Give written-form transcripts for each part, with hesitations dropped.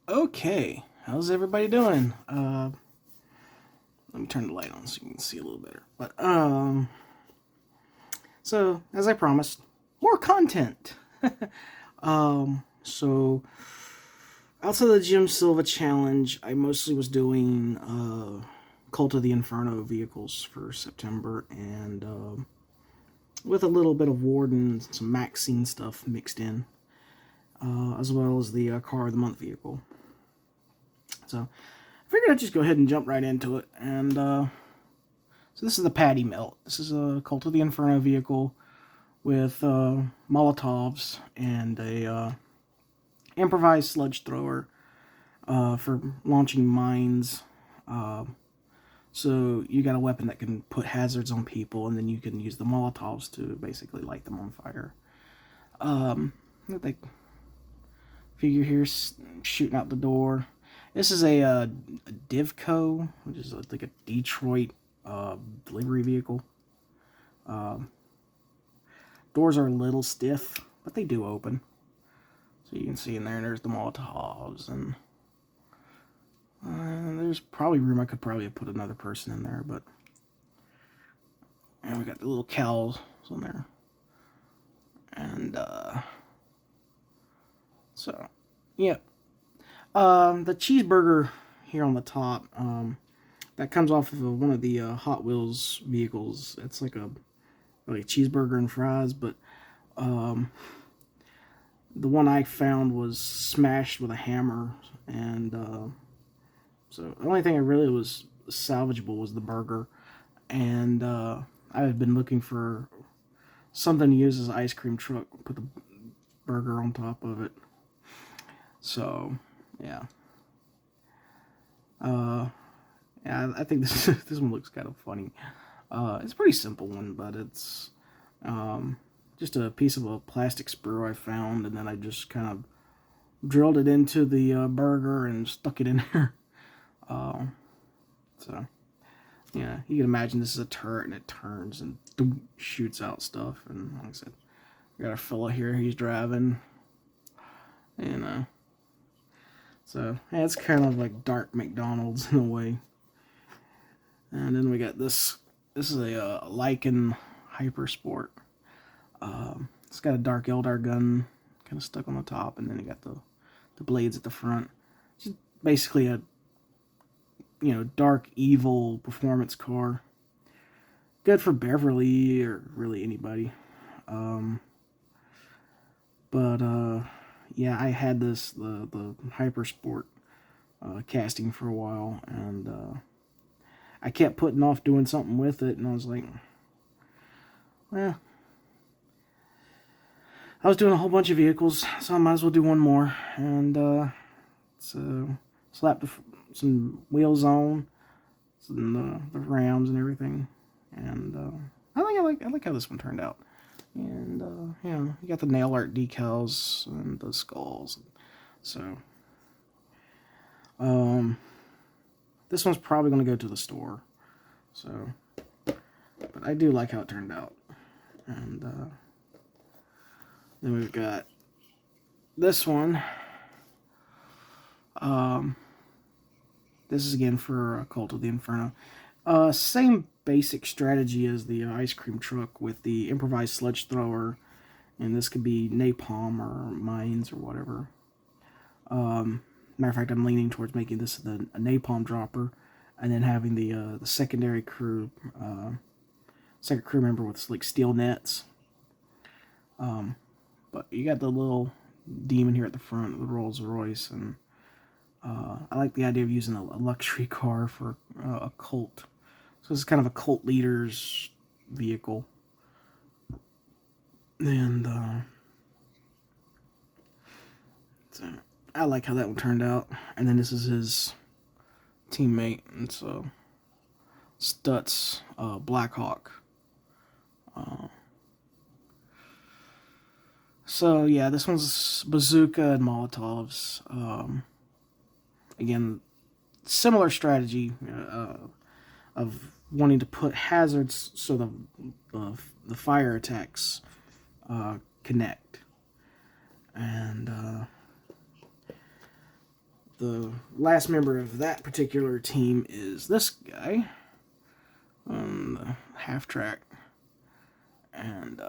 Okay, how's everybody doing? Let me turn the light on so you can see a little better. So as I promised, more content. So outside of the Jim Silva challenge, I mostly was doing Cult of the Inferno vehicles for September, and with a little bit of Warden, some Maxxine stuff mixed in, as well as the Car of the Month vehicle. So I figured I'd just go ahead and jump right into it. And so this is the Patty Melt. This is a Cult of the Inferno vehicle with Molotovs and a improvised sludge thrower for launching mines. So you got a weapon that can put hazards on people, and then you can use the Molotovs to basically light them on fire. The figure here shooting out the door. This is a Divco, which is like a Detroit delivery vehicle. Doors are a little stiff, but they do open. So you can see in there, there's the Molotovs, and there's probably room. I could probably have put another person in there, but and we got the little cows on there, and so yeah. The cheeseburger here on the top, that comes off of one of the Hot Wheels vehicles. It's like a cheeseburger and fries, but the one I found was smashed with a hammer, and so the only thing I really was salvageable was the burger, and I've been looking for something to use as an ice cream truck, put the burger on top of it. So yeah. Yeah, I think this this one looks kind of funny. It's a pretty simple one, but it's just a piece of a plastic sprue I found, and then I just kind of drilled it into the burger and stuck it in there. So yeah, you can imagine this is a turret, and it turns and shoots out stuff. And like I said, we got a fella here, he's driving, and so yeah, it's kind of like dark McDonald's in a way. And then we got this. This is a Lycan Hypersport. It's got a dark Eldar gun kind of stuck on the top, and then you got the blades at the front. It's basically a dark evil performance car. Good for Beverly or really anybody. Yeah, I had the Hypersport casting for a while, and I kept putting off doing something with it, and I was like, well, I was doing a whole bunch of vehicles, so I might as well do one more. And so slapped some wheels on, some the Rams and everything, and I like how this one turned out. And yeah, you got the nail art decals and the skulls. So this one's probably going to go to the store. So, but I do like how it turned out. And then we've got this one. This is again for Cult of the Inferno. Same basic strategy as the ice cream truck with the improvised sludge thrower. And this could be napalm or mines or whatever. Matter of fact, I'm leaning towards making this a napalm dropper, and then having the secondary crew, second crew member with like steel nets. But you got the little demon here at the front, the Rolls Royce, and I like the idea of using a luxury car for a cult. So this is kind of a cult leader's vehicle, and so I like how that one turned out. And then this is his teammate, and so Stutz Blackhawk. So yeah, this one's bazooka and Molotovs. Again, similar strategy of wanting to put hazards so the fire attacks connect. And the last member of that particular team is this guy on the half-track. And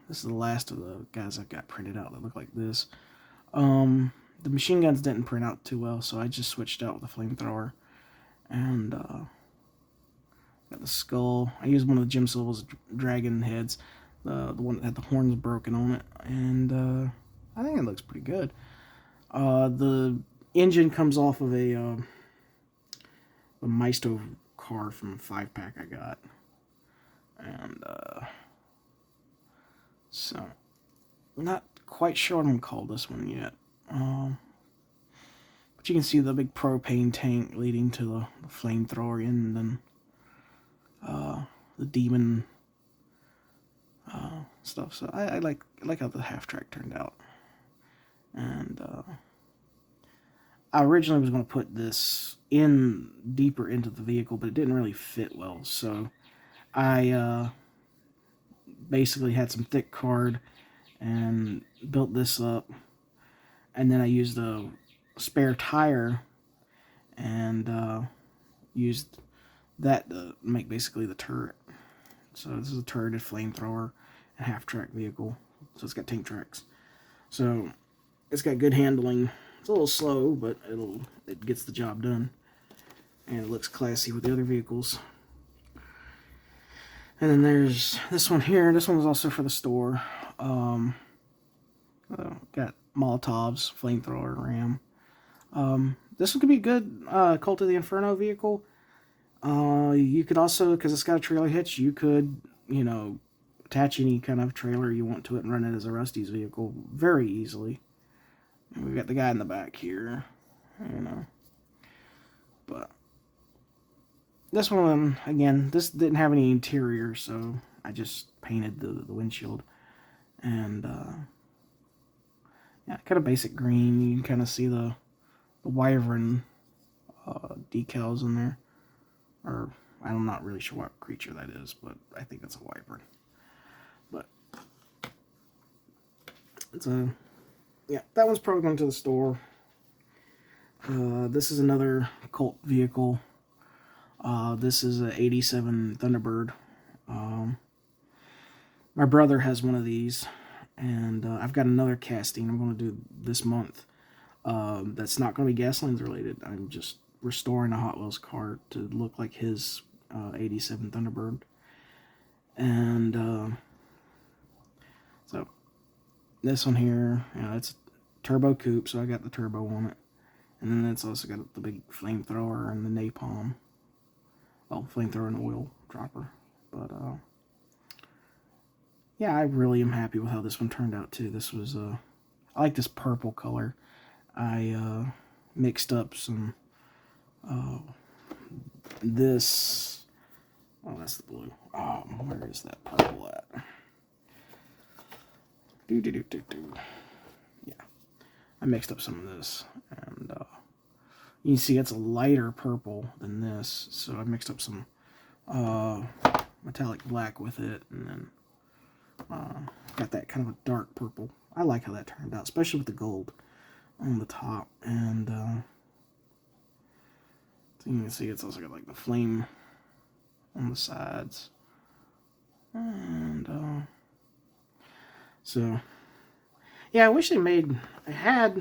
this is the last of the guys I've got printed out that look like this. The machine guns didn't print out too well, so I just switched out with the flamethrower. And got the skull. I used one of the Jim Silva's dragon heads, the one that had the horns broken on it. And I think it looks pretty good. The engine comes off of a Maisto car from a 5-pack I got. And so, I'm not quite sure what I'm going to call this one yet. But you can see the big propane tank leading to the flamethrower, and then the demon stuff. So I like how the half-track turned out. And I originally was going to put this in deeper into the vehicle, but it didn't really fit well. So I basically had some thick card and built this up. And then I used a spare tire and used that to make basically the turret. So this is a turreted flamethrower and half-track vehicle. So it's got tank tracks. So it's got good handling. It's a little slow, but it gets the job done. And it looks classy with the other vehicles. And then there's this one here. This one was also for the store. Got Molotovs, flamethrower, ram. This one could be a good Cult of the Inferno vehicle. You could also, because it's got a trailer hitch, you could, you know, attach any kind of trailer you want to it and run it as a Rusty's vehicle very easily. And we've got the guy in the back here, you know. But this one, again, this didn't have any interior, so I just painted the windshield. And, yeah, kind of basic green. You can kind of see the wyvern decals in there. Or, I'm not really sure what creature that is, but I think it's a wyvern. But, it's a, yeah, that one's probably going to the store. This is another Cult vehicle. This is a 87 Thunderbird. My brother has one of these, and I've got another casting I'm going to do this month. That's not going to be Gaslands related. I'm just restoring a Hot Wheels car to look like his 87 Thunderbird. And so this one here, you know, it's a turbo coupe, so I got the turbo on it. And then it's also got the big flamethrower and the napalm. Well, flamethrower and oil dropper. But yeah, I really am happy with how this one turned out too. This was I like this purple color. I mixed up some this. Oh, that's the blue. Where is that purple at? Yeah, I mixed up some of this, and you can see it's a lighter purple than this. So I mixed up some metallic black with it, and then got that kind of a dark purple. I like how that turned out, especially with the gold on the top. And so you can see it's also got like the flame on the sides. And so yeah, I wish they made, I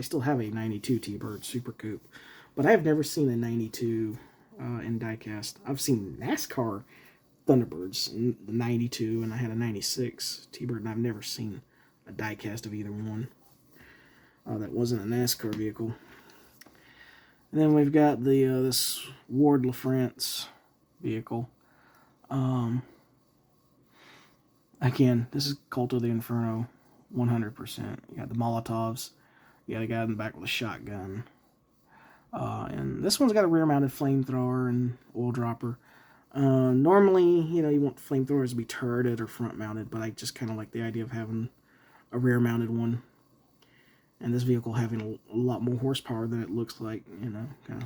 still have a 92 T-Bird Super Coupe, but I've never seen a 92 in diecast. I've seen NASCAR Thunderbirds in the 92, and I had a 96 T-Bird, and I've never seen a diecast of either one. That wasn't a NASCAR vehicle. And then we've got the this Ward LaFrance vehicle. Again, this is Cult of the Inferno, 100%. You got the Molotovs. You got a guy in the back with a shotgun. And this one's got a rear-mounted flamethrower and oil dropper. Normally, you know, you want flamethrowers to be turreted or front-mounted, but I just kind of like the idea of having a rear-mounted one. And this vehicle having a lot more horsepower than it looks like, you know, kind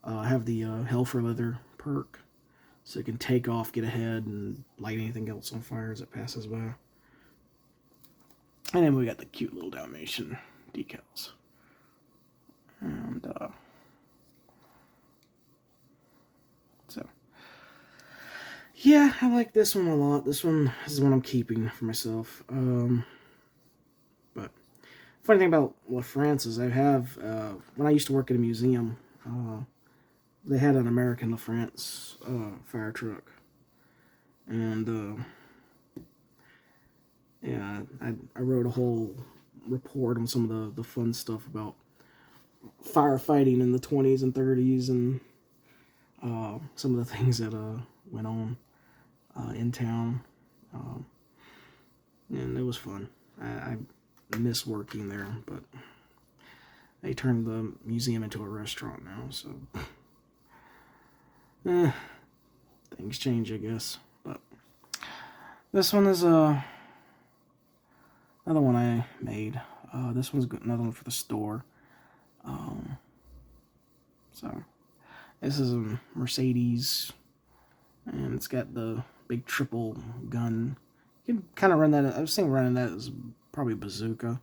of. Have the Hell for Leather perk, so it can take off, get ahead, and light anything else on fire as it passes by. And then we got the cute little Dalmatian decals. Yeah, I like this one a lot. This is one I'm keeping for myself. But funny thing about LaFrance is I have, when I used to work at a museum, they had an American LaFrance fire truck. And, yeah, I wrote a whole report on some of the fun stuff about firefighting in the 20s and 30s and some of the things that went on in town. And it was fun. I miss working there, but they turned the museum into a restaurant now, so things change, I guess. But this one is another one I made. This one's another one for the store. So this is a Mercedes, and it's got the big triple gun. You can kind of run that. I was thinking running that as probably a bazooka.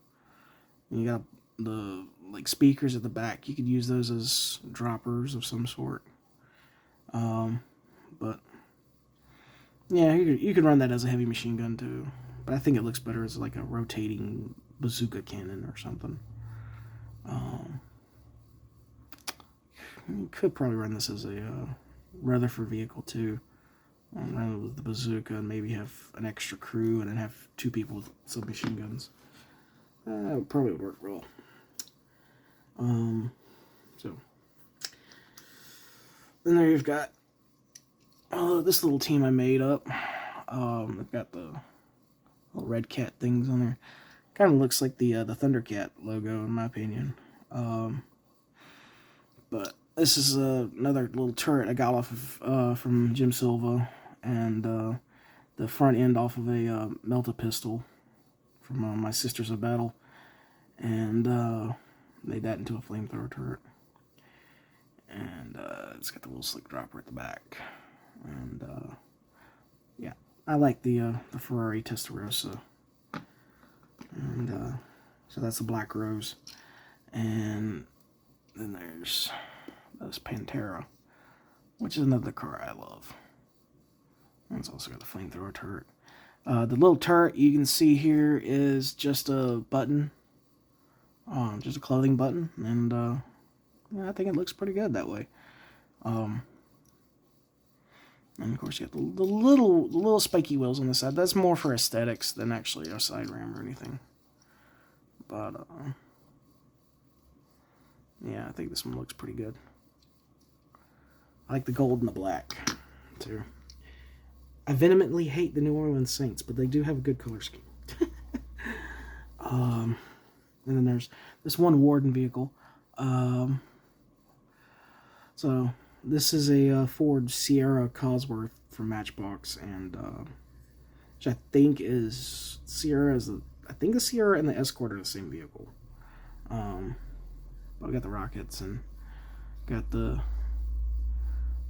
And you got the like speakers at the back. You could use those as droppers of some sort. But yeah, you could run that as a heavy machine gun too. But I think it looks better as like a rotating bazooka cannon or something. You could probably run this as a Rutherford vehicle too. Run it with the bazooka and maybe have an extra crew and then have 2 people with submachine guns. That would probably work well. So then there you've got this little team I made up. I've got the little red cat things on there. Kind of looks like the Thundercat logo in my opinion. But this is another little turret I got off of from Jim Silva, and the front end off of a melta pistol from my Sisters of Battle, and made that into a flamethrower turret. And it's got the little slick dropper at the back, and yeah, I like the Ferrari Testarossa, and so that's the Black Rose, and then there's this Pantera, which is another car I love. And it's also got the flamethrower turret. The little turret you can see here is just a button, just a clothing button, and yeah, I think it looks pretty good that way. And of course you got the little spiky wheels on the side. That's more for aesthetics than actually a side ram or anything. But yeah, I think this one looks pretty good. I like the gold and the black too. I vehemently hate the New Orleans Saints, but they do have a good color scheme. And then there's this one Warden vehicle. So this is a Ford Sierra Cosworth from Matchbox, and which I think is Sierra I think the Sierra and the Escort are the same vehicle. But I got the rockets and got the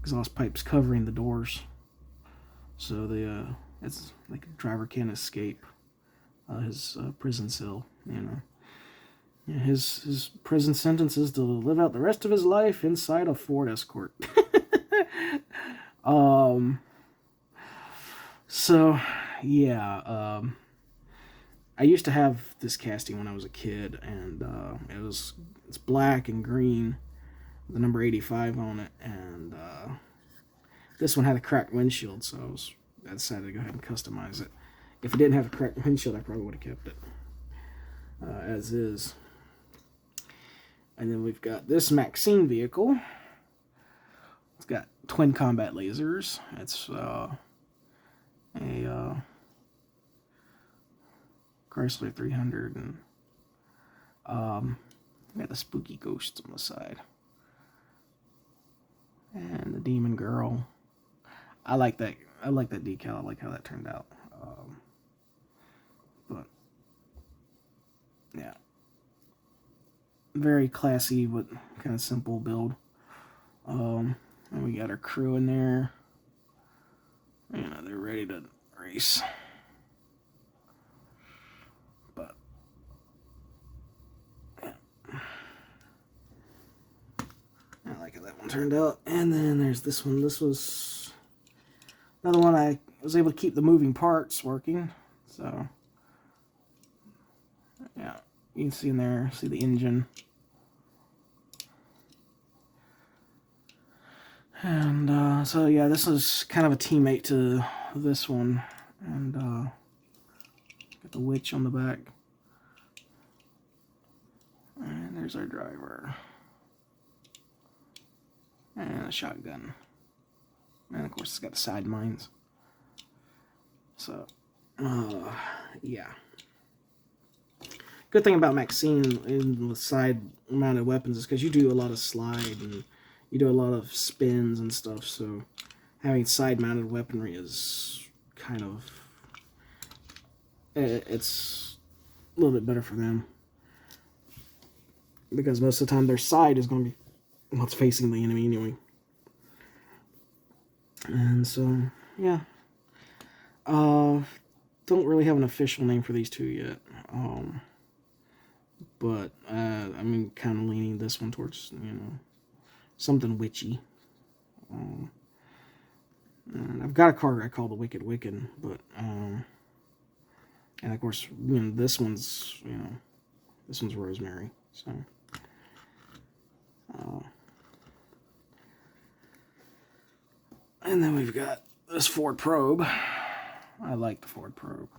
exhaust pipes covering the doors, so it's like a driver can't escape his prison cell. You know, yeah, his prison sentence is to live out the rest of his life inside a Ford Escort. So yeah, I used to have this casting when I was a kid, and it's black and green, the number 85 on it, and this one had a cracked windshield, so I decided to go ahead and customize it. If it didn't have a cracked windshield, I probably would have kept it as is. And then we've got this Maxxine vehicle. It's got twin combat lasers. It's a Chrysler 300, and got the spooky ghosts on the side, and the demon girl. I like that decal. I like how that turned out. But yeah, very classy but kind of simple build. And we got our crew in there. You know, they're ready to race. But yeah, I like how that one turned out. And then there's this one. This was Another one, I was able to keep the moving parts working. So, yeah, you can see in there, see the engine. And so, yeah, this is kind of a teammate to this one. And got the witch on the back. And there's our driver. And a shotgun. And of course it's got the side mines. So, yeah. Good thing about Maxxine in the side mounted weapons is because you do a lot of slide and you do a lot of spins and stuff, so having side mounted weaponry is kind of, it's a little bit better for them. Because most of the time their side is going to be what's facing the enemy anyway. And so, yeah. Don't really have an official name for these two yet. But I'm kind of leaning this one towards, you know, something witchy. And I've got a card I call the Wicked Wiccan, but and of course, you know, this one's Rosemary. So, and then we've got this Ford Probe. I like the Ford Probe.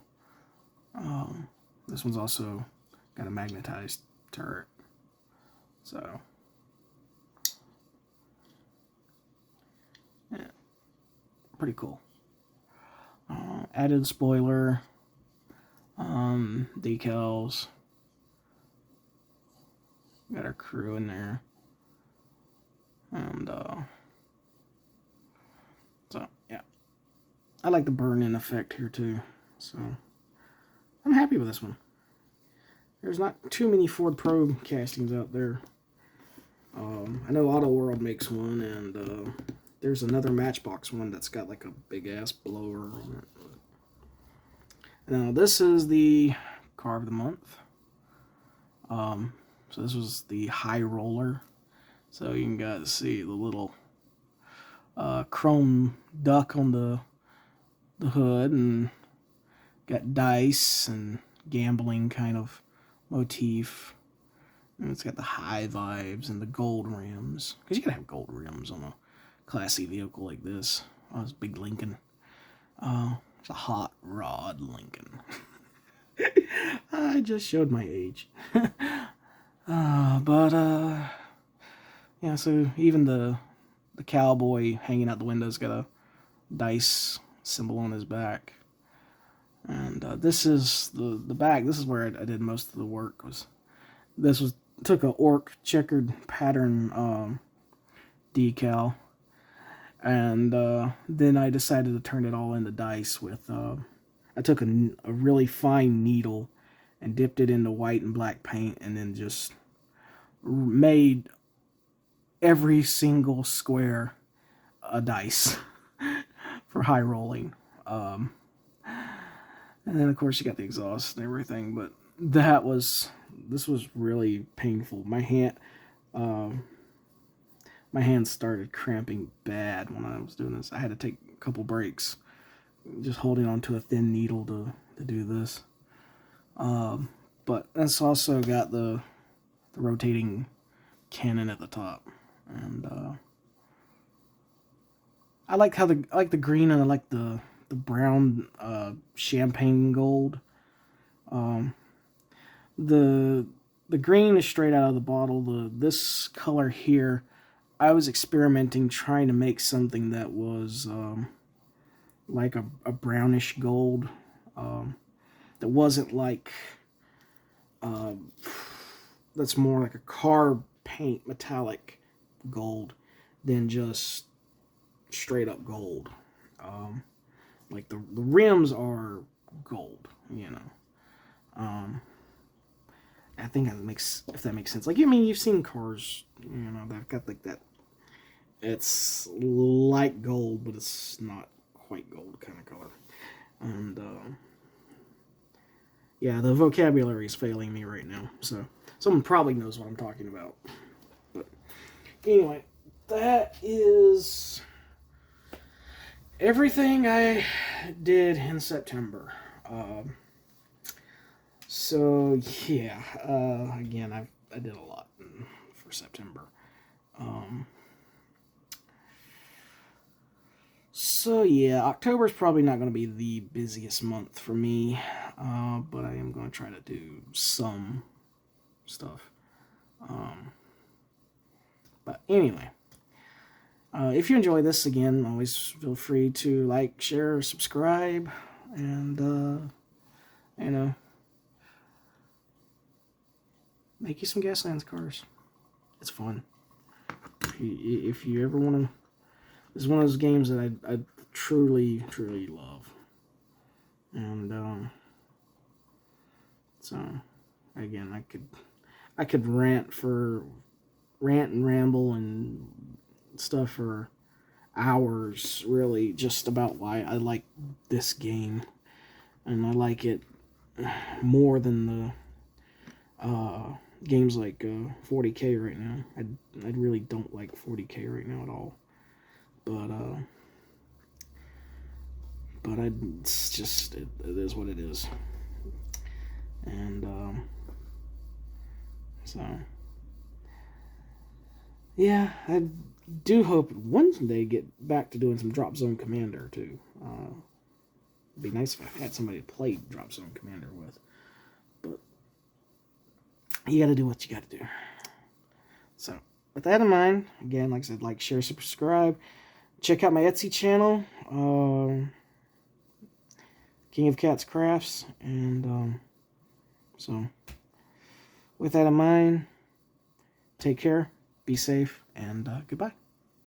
This one's also got a magnetized turret. So, yeah, pretty cool. Added spoiler, decals. Got our crew in there. And, so, yeah. I like the burn-in effect here, too. So, I'm happy with this one. There's not too many Ford Probe castings out there. I know Auto World makes one, and there's another Matchbox one that's got like a big-ass blower on it. Now, this is the car of the month. So this was the High Roller. So you can guys see the little chrome duck on the hood, and got dice and gambling kind of motif. And it's got the high vibes and the gold rims, because you gotta have gold rims on a classy vehicle like this. Oh, it's big Lincoln. It's a hot rod Lincoln. I just showed my age. Yeah, so even the cowboy hanging out the window's got a dice symbol on his back. And this is the back. This is where I did most of the work. Took a orc checkered pattern decal, and then I decided to turn it all into dice with. I took a really fine needle and dipped it into white and black paint, and then just made every single square a dice for high rolling. And then of course you got the exhaust and everything, but this was really painful. My hand started cramping bad when I was doing this. I had to take a couple breaks, just holding on to a thin needle to do this. But it's also got the rotating cannon at the top, and I like the green, and I like the brown champagne gold. The green is straight out of the bottle. This color here, I was experimenting trying to make something that was like a brownish gold, that wasn't like that's more like a car paint metallic gold than just straight up gold. Like the rims are gold, you know. I think that makes, if that makes sense. Like, I mean, you've seen cars, you know, they've got like that. It's like gold, but it's not quite gold kind of color. And yeah, the vocabulary is failing me right now. So someone probably knows what I'm talking about. But anyway, that is everything I did in September. So yeah, again, I did a lot for September. So yeah, October is probably not going to be the busiest month for me, but I am going to try to do some stuff. But anyway, if you enjoy this, again, always feel free to like, share, subscribe, and you know, make you some Gaslands cars. It's fun. If you ever want to, it's one of those games that I truly, truly love. And so again, I could rant and ramble and stuff for hours, really, just about why I like this game, and I like it more than the games like 40K right now. I really don't like 40K right now at all, but it's just it is what it is, and so yeah, I do hope one day get back to doing some Drop Zone Commander too. It'd be nice if I had somebody to play Drop Zone Commander with, but you got to do what you got to do. So with that in mind, again, like I said, like, share, subscribe. Check out my Etsy channel, King of Cats Crafts, and so with that in mind, take care, be safe, and goodbye.